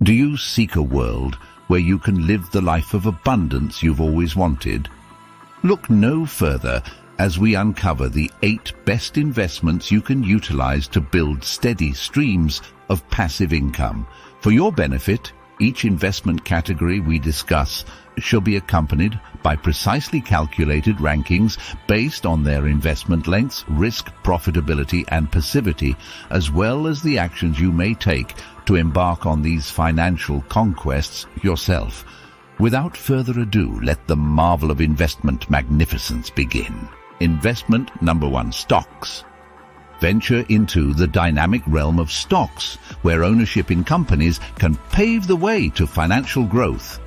Do you seek a world where you can live the life of abundance you've always wanted? Look no further as we uncover the 8 best investments you can utilize to build steady streams of passive income. For your benefit, each investment category we discuss shall be accompanied by precisely calculated rankings based on their investment lengths, risk, profitability, and passivity, as well as the actions you may take to embark on these financial conquests yourself. Without further ado, let the marvel of investment magnificence begin. Investment number 1, stocks. Venture into the dynamic realm of stocks, where ownership in companies can pave the way to financial growth.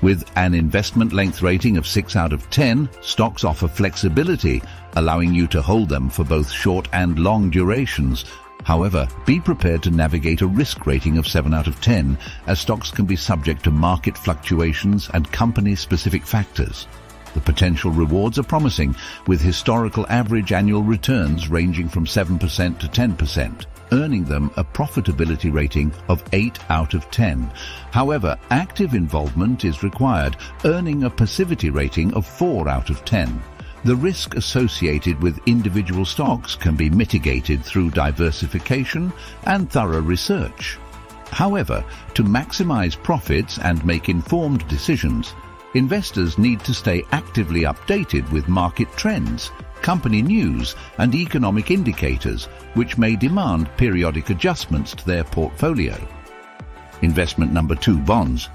With an investment length rating of 6 out of 10, stocks offer flexibility, allowing you to hold them for both short and long durations. However, be prepared to navigate a risk rating of 7 out of 10, as stocks can be subject to market fluctuations and company-specific factors. The potential rewards are promising, with historical average annual returns ranging from 7% to 10%, earning them a profitability rating of 8 out of 10. However, active involvement is required, earning a passivity rating of 4 out of 10. The risk associated with individual stocks can be mitigated through diversification and thorough research. However, to maximize profits and make informed decisions, investors need to stay actively updated with market trends, company news, and economic indicators, which may demand periodic adjustments to their portfolio. Investment number 2, bonds.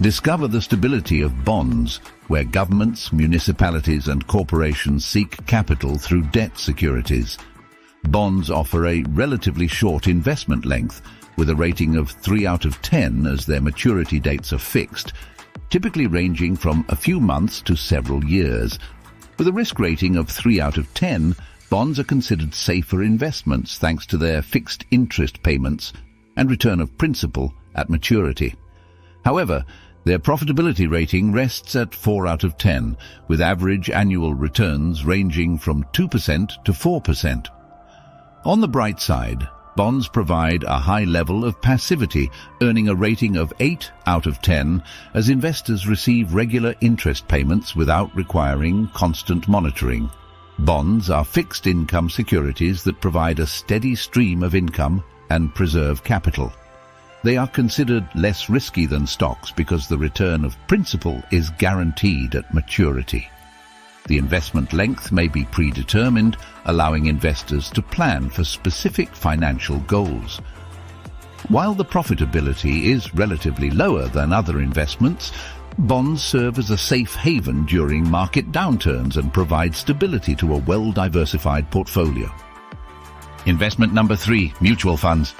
Discover the stability of bonds, where governments, municipalities, and corporations seek capital through debt securities. Bonds offer a relatively short investment length, with a rating of 3 out of 10 as their maturity dates are fixed, typically ranging from a few months to several years. With a risk rating of 3 out of 10, bonds are considered safer investments thanks to their fixed interest payments and return of principal at maturity. However, their profitability rating rests at 4 out of 10, with average annual returns ranging from 2% to 4%. On the bright side, bonds provide a high level of passivity, earning a rating of 8 out of 10, as investors receive regular interest payments without requiring constant monitoring. Bonds are fixed income securities that provide a steady stream of income and preserve capital. They are considered less risky than stocks because the return of principal is guaranteed at maturity. The investment length may be predetermined, allowing investors to plan for specific financial goals. While the profitability is relatively lower than other investments, bonds serve as a safe haven during market downturns and provide stability to a well-diversified portfolio. Investment number 3, mutual funds.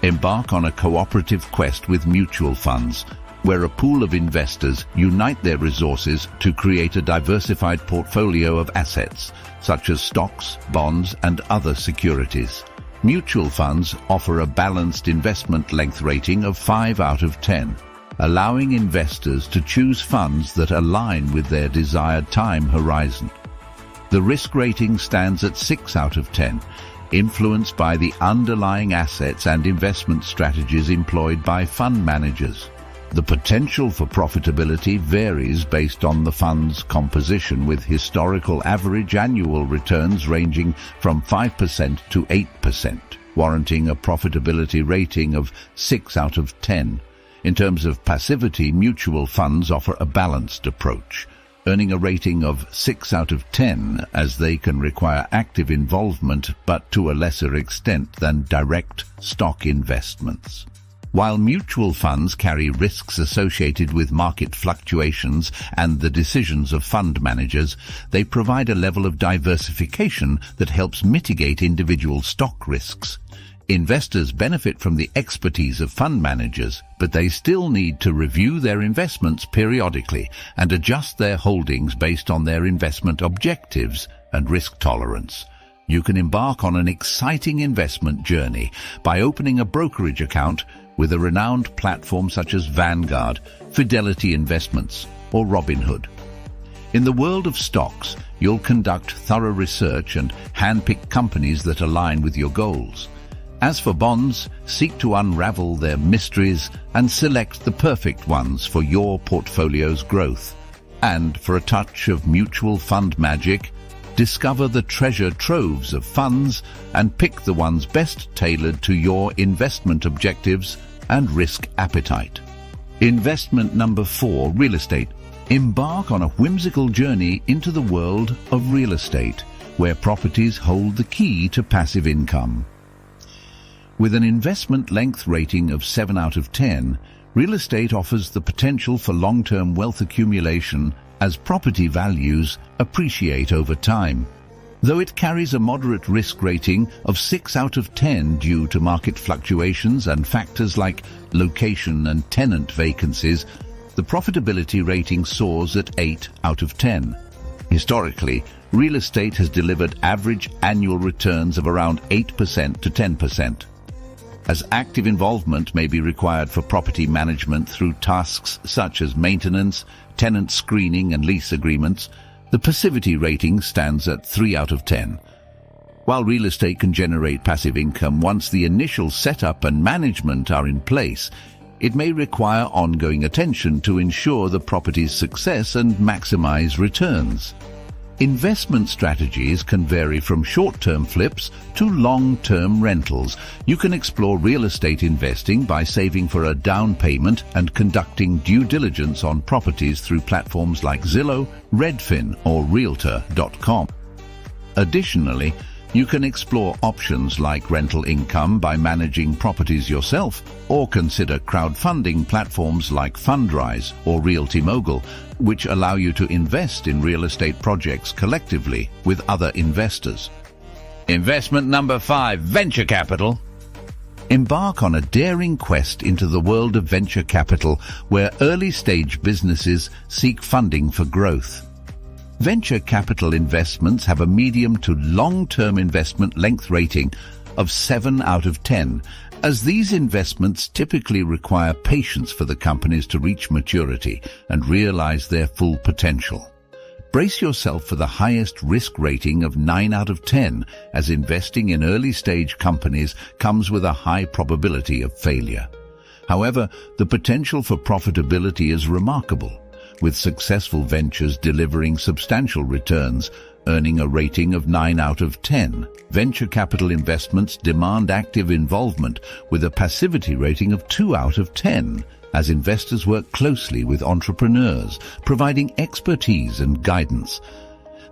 Embark on a cooperative quest with mutual funds, where a pool of investors unite their resources to create a diversified portfolio of assets, such as stocks, bonds, and other securities. Mutual funds offer a balanced investment length rating of 5 out of 10, allowing investors to choose funds that align with their desired time horizon. The risk rating stands at 6 out of 10, influenced by the underlying assets and investment strategies employed by fund managers. The potential for profitability varies based on the fund's composition, with historical average annual returns ranging from 5% to 8%, warranting a profitability rating of 6 out of 10. In terms of passivity, mutual funds offer a balanced approach, earning a rating of 6 out of 10 as they can require active involvement but to a lesser extent than direct stock investments. While mutual funds carry risks associated with market fluctuations and the decisions of fund managers, they provide a level of diversification that helps mitigate individual stock risks. Investors benefit from the expertise of fund managers, but they still need to review their investments periodically and adjust their holdings based on their investment objectives and risk tolerance. You can embark on an exciting investment journey by opening a brokerage account with a renowned platform such as Vanguard, Fidelity Investments, or Robinhood. In the world of stocks, you'll conduct thorough research and handpick companies that align with your goals. As for bonds, seek to unravel their mysteries and select the perfect ones for your portfolio's growth. And for a touch of mutual fund magic, discover the treasure troves of funds and pick the ones best tailored to your investment objectives and risk appetite. Investment number 4, real estate. Embark on a whimsical journey into the world of real estate, where properties hold the key to passive income. With an investment length rating of 7 out of 10, real estate offers the potential for long-term wealth accumulation as property values appreciate over time. Though it carries a moderate risk rating of 6 out of 10 due to market fluctuations and factors like location and tenant vacancies, the profitability rating soars at 8 out of 10. Historically, real estate has delivered average annual returns of around 8% to 10%. As active involvement may be required for property management through tasks such as maintenance, tenant screening and lease agreements, the passivity rating stands at 3 out of 10. While real estate can generate passive income once the initial setup and management are in place, it may require ongoing attention to ensure the property's success and maximize returns. Investment strategies can vary from short-term flips to long-term rentals. You can explore real estate investing by saving for a down payment and conducting due diligence on properties through platforms like Zillow, Redfin, or Realtor.com. Additionally, you can explore options like rental income by managing properties yourself, or consider crowdfunding platforms like Fundrise or Realty Mogul, which allow you to invest in real estate projects collectively with other investors. Investment number 5, venture capital. Embark on a daring quest into the world of venture capital, where early-stage businesses seek funding for growth. Venture capital investments have a medium to long-term investment length rating of 7 out of 10, as these investments typically require patience for the companies to reach maturity and realize their full potential. Brace yourself for the highest risk rating of 9 out of 10, as investing in early-stage companies comes with a high probability of failure. However, the potential for profitability is remarkable, with successful ventures delivering substantial returns, earning a rating of 9 out of 10. Venture capital investments demand active involvement with a passivity rating of 2 out of 10, as investors work closely with entrepreneurs, providing expertise and guidance.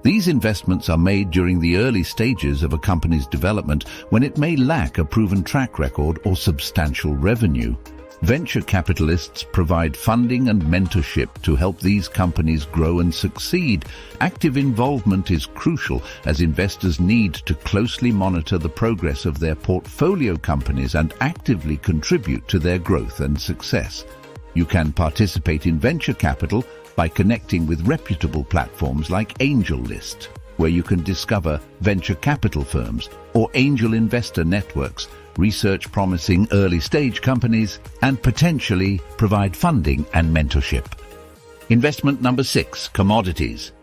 These investments are made during the early stages of a company's development, when it may lack a proven track record or substantial revenue. Venture capitalists provide funding and mentorship to help these companies grow and succeed. Active involvement is crucial, as investors need to closely monitor the progress of their portfolio companies and actively contribute to their growth and success. You can participate in venture capital by connecting with reputable platforms like AngelList, where you can discover venture capital firms, or angel investor networks, research promising early-stage companies, and potentially provide funding and mentorship. Investment number 6, commodities.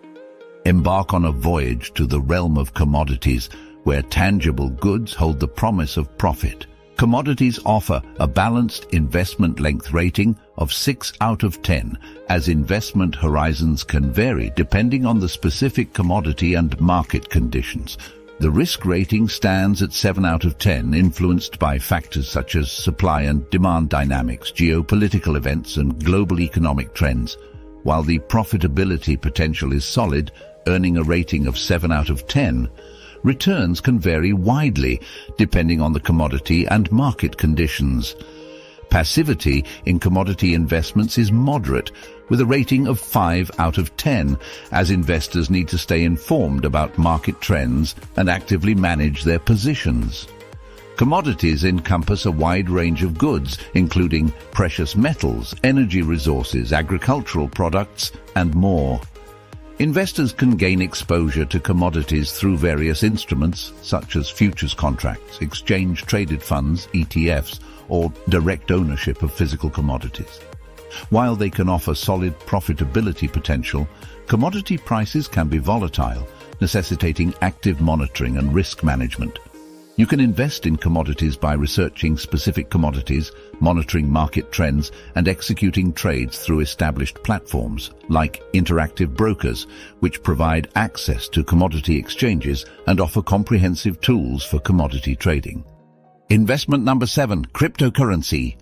Embark on a voyage to the realm of commodities, where tangible goods hold the promise of profit. Commodities offer a balanced investment length rating of 6 out of 10, as investment horizons can vary depending on the specific commodity and market conditions. The risk rating stands at 7 out of 10, influenced by factors such as supply and demand dynamics, geopolitical events, and global economic trends. While the profitability potential is solid, earning a rating of 7 out of 10, returns can vary widely depending on the commodity and market conditions. Passivity in commodity investments is moderate, with a rating of 5 out of 10, as investors need to stay informed about market trends and actively manage their positions. Commodities encompass a wide range of goods, including precious metals, energy resources, agricultural products, and more. Investors can gain exposure to commodities through various instruments, such as futures contracts, exchange-traded funds, ETFs, or direct ownership of physical commodities. While they can offer solid profitability potential, commodity prices can be volatile, necessitating active monitoring and risk management. You can invest in commodities by researching specific commodities, monitoring market trends, and executing trades through established platforms like interactive brokers, which provide access to commodity exchanges and offer comprehensive tools for commodity trading. Investment number 7, cryptocurrency.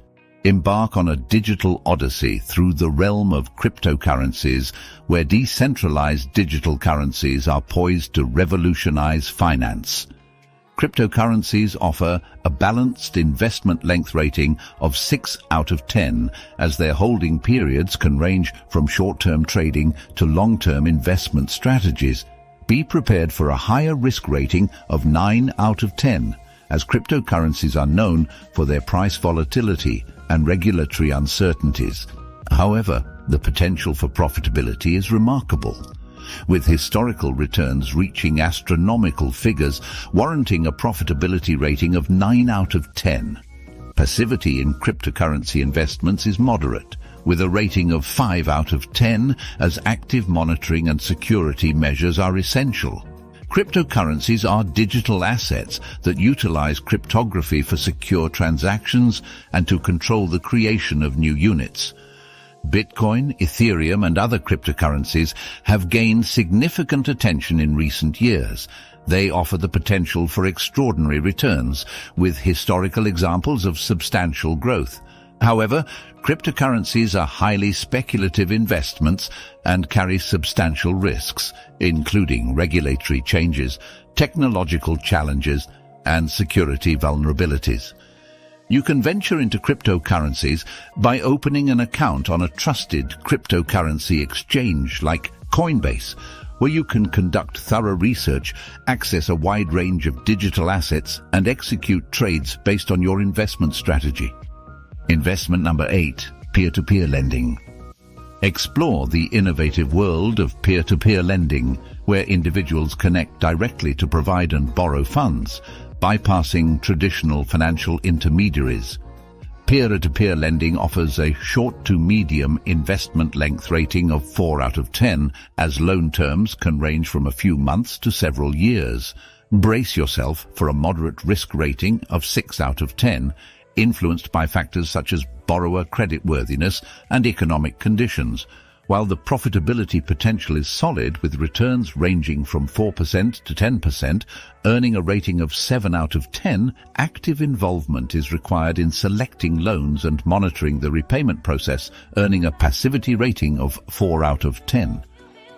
Embark on a digital odyssey through the realm of cryptocurrencies, where decentralized digital currencies are poised to revolutionize finance. Cryptocurrencies offer a balanced investment length rating of 6 out of 10, as their holding periods can range from short-term trading to long-term investment strategies. Be prepared for a higher risk rating of 9 out of 10, as cryptocurrencies are known for their price volatility and regulatory uncertainties. However, the potential for profitability is remarkable, with historical returns reaching astronomical figures, warranting a profitability rating of 9 out of 10. Passivity in cryptocurrency investments is moderate, with a rating of 5 out of 10, as active monitoring and security measures are essential. Cryptocurrencies are digital assets that utilize cryptography for secure transactions and to control the creation of new units. Bitcoin, Ethereum, and other cryptocurrencies have gained significant attention in recent years. They offer the potential for extraordinary returns, with historical examples of substantial growth. However, cryptocurrencies are highly speculative investments and carry substantial risks, including regulatory changes, technological challenges, and security vulnerabilities. You can venture into cryptocurrencies by opening an account on a trusted cryptocurrency exchange like Coinbase, where you can conduct thorough research, access a wide range of digital assets, and execute trades based on your investment strategy. Investment number 8, peer-to-peer lending. Explore the innovative world of peer-to-peer lending, where individuals connect directly to provide and borrow funds, bypassing traditional financial intermediaries. Peer-to-peer lending offers a short to medium investment length rating of 4 out of 10, as loan terms can range from a few months to several years. Brace yourself for a moderate risk rating of 6 out of 10, influenced by factors such as borrower creditworthiness and economic conditions. While the profitability potential is solid, with returns ranging from 4% to 10%, earning a rating of 7 out of 10, active involvement is required in selecting loans and monitoring the repayment process, earning a passivity rating of 4 out of 10.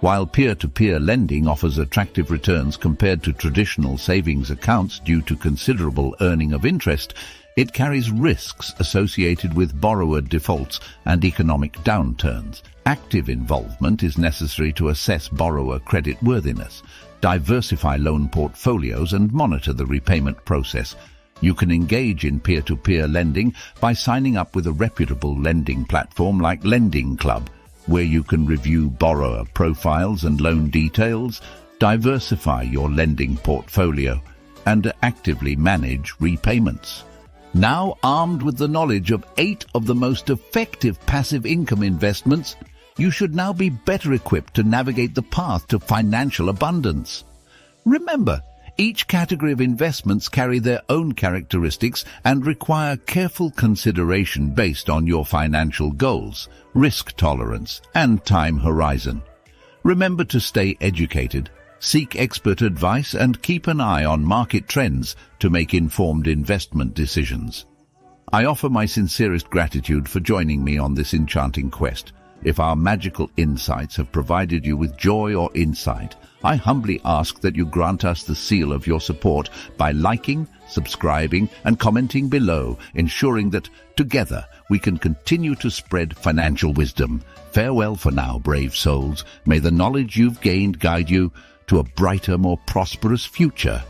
While peer-to-peer lending offers attractive returns compared to traditional savings accounts due to considerable earning of interest, it carries risks associated with borrower defaults and economic downturns. Active involvement is necessary to assess borrower creditworthiness, diversify loan portfolios, and monitor the repayment process. You can engage in peer-to-peer lending by signing up with a reputable lending platform like Lending Club, where you can review borrower profiles and loan details, diversify your lending portfolio, and actively manage repayments. Now armed with the knowledge of 8 of the most effective passive income investments, you should now be better equipped to navigate the path to financial abundance. Remember, each category of investments carry their own characteristics and require careful consideration based on your financial goals, risk tolerance, and time horizon. Remember to stay educated, seek expert advice, and keep an eye on market trends to make informed investment decisions. I offer my sincerest gratitude for joining me on this enchanting quest. If our magical insights have provided you with joy or insight, I humbly ask that you grant us the seal of your support by liking, subscribing, and commenting below, ensuring that together we can continue to spread financial wisdom. Farewell for now, brave souls. May the knowledge you've gained guide you to a brighter, more prosperous future.